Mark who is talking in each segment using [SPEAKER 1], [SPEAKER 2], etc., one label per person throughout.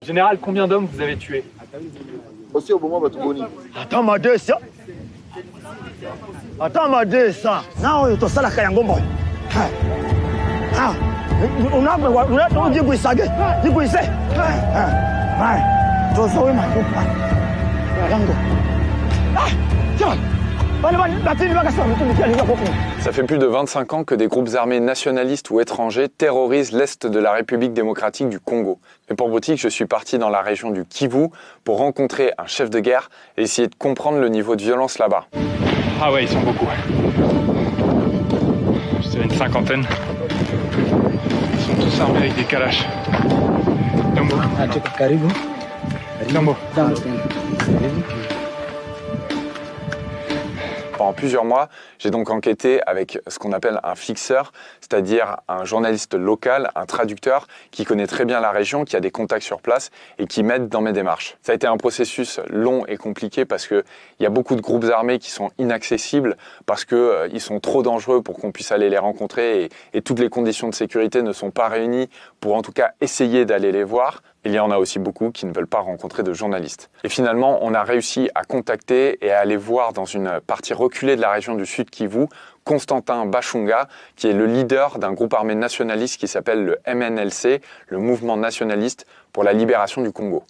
[SPEAKER 1] Général, combien d'hommes vous avez tués?
[SPEAKER 2] Aussi au moment Batuboni.
[SPEAKER 3] Attends, ma deux, ça. Attends, ma deux, ça. Non, tu as la Kayangombo. On a dit que ça. Dis que c'est. Tu as sauvé ma coupe.
[SPEAKER 4] Ça fait plus de 25 ans que des groupes armés nationalistes ou étrangers terrorisent l'Est de la République démocratique du Congo. Mais pour Brutic, je suis parti dans la région du Kivu pour rencontrer un chef de guerre et essayer de comprendre le niveau de violence là-bas.
[SPEAKER 1] Ah ouais, ils sont beaucoup. Je dirais une cinquantaine. Ils sont tous armés avec des kalash. Jambo. Jambo.
[SPEAKER 4] Pendant plusieurs mois, j'ai donc enquêté avec ce qu'on appelle un fixeur, c'est-à-dire un journaliste local, un traducteur qui connaît très bien la région, qui a des contacts sur place et qui m'aide dans mes démarches. Ça a été un processus long et compliqué parce qu'il y a beaucoup de groupes armés qui sont inaccessibles parce qu'ils sont trop dangereux pour qu'on puisse aller les rencontrer et toutes les conditions de sécurité ne sont pas réunies pour en tout cas essayer d'aller les voir. Il y en a aussi beaucoup qui ne veulent pas rencontrer de journalistes. Et finalement, on a réussi à contacter et à aller voir dans une partie reculée de la région du Sud Kivu, Constantin Bashunga, qui est le leader d'un groupe armé nationaliste qui s'appelle le MNLC, le Mouvement nationaliste pour la libération du Congo.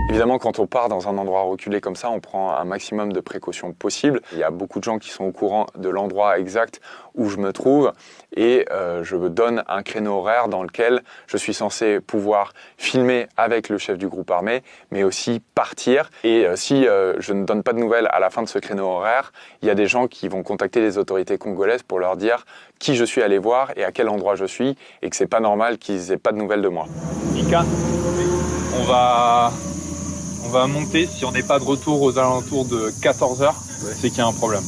[SPEAKER 4] Évidemment, quand on part dans un endroit reculé comme ça, on prend un maximum de précautions possibles. Il y a beaucoup de gens qui sont au courant de l'endroit exact où je me trouve et je me donne un créneau horaire dans lequel je suis censé pouvoir filmer avec le chef du groupe armé, mais aussi partir. Et si je ne donne pas de nouvelles à la fin de ce créneau horaire, il y a des gens qui vont contacter les autorités congolaises pour leur dire qui je suis allé voir et à quel endroit je suis et que c'est pas normal qu'ils aient pas de nouvelles de moi.
[SPEAKER 1] Mika, on va monter, si on n'est pas de retour aux alentours de 14h, c'est qu'il y a un problème.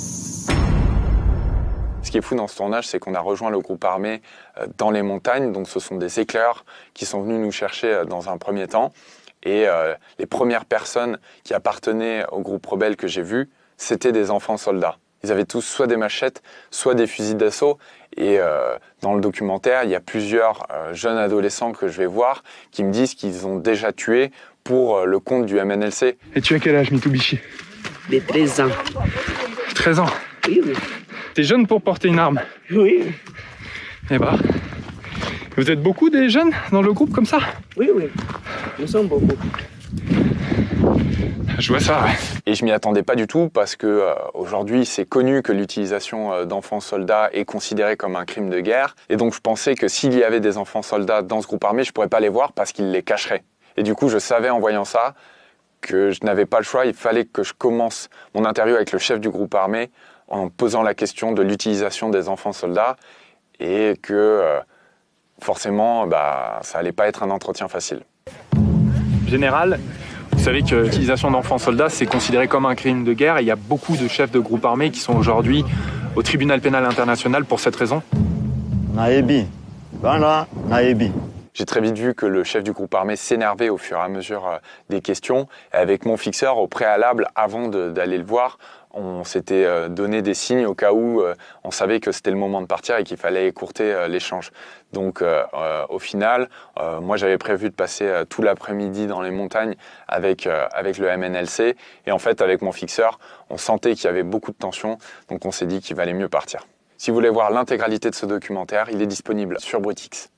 [SPEAKER 4] Ce qui est fou dans ce tournage, c'est qu'on a rejoint le groupe armé dans les montagnes, donc ce sont des éclaireurs qui sont venus nous chercher dans un premier temps. Et les premières personnes qui appartenaient au groupe rebelle que j'ai vu, c'était des enfants soldats. Ils avaient tous soit des machettes, soit des fusils d'assaut. Et dans le documentaire, il y a plusieurs jeunes adolescents que je vais voir qui me disent qu'ils ont déjà tué pour le compte du MNLC.
[SPEAKER 1] Et tu as quel âge, Mitsubishi?
[SPEAKER 5] De 13 ans.
[SPEAKER 1] 13 ans?
[SPEAKER 5] Oui, oui.
[SPEAKER 1] T'es jeune pour porter une arme?
[SPEAKER 5] Oui.
[SPEAKER 1] Eh ben, vous êtes beaucoup des jeunes dans le groupe comme ça?
[SPEAKER 5] Oui, oui. Nous sommes beaucoup.
[SPEAKER 1] Je vois ça, ouais.
[SPEAKER 4] Et je m'y attendais pas du tout parce que aujourd'hui c'est connu que l'utilisation d'enfants soldats est considérée comme un crime de guerre. Et donc je pensais que s'il y avait des enfants soldats dans ce groupe armé, je pourrais pas les voir parce qu'ils les cacheraient. Et du coup je savais en voyant ça que je n'avais pas le choix, il fallait que je commence mon interview avec le chef du groupe armé en posant la question de l'utilisation des enfants soldats et que forcément ça allait pas être un entretien facile.
[SPEAKER 1] Général, vous savez que l'utilisation d'enfants soldats, c'est considéré comme un crime de guerre et il y a beaucoup de chefs de groupes armés qui sont aujourd'hui au tribunal pénal international pour cette raison.
[SPEAKER 3] Naebi. Voilà, Naebi.
[SPEAKER 4] J'ai très vite vu que le chef du groupe armé s'énervait au fur et à mesure des questions. Et avec mon fixeur, au préalable, avant d'aller le voir, on s'était donné des signes au cas où on savait que c'était le moment de partir et qu'il fallait écourter l'échange. Donc au final, moi j'avais prévu de passer tout l'après-midi dans les montagnes avec le MNLC. Et en fait, avec mon fixeur, on sentait qu'il y avait beaucoup de tension. Donc on s'est dit qu'il valait mieux partir. Si vous voulez voir l'intégralité de ce documentaire, il est disponible sur Brutix.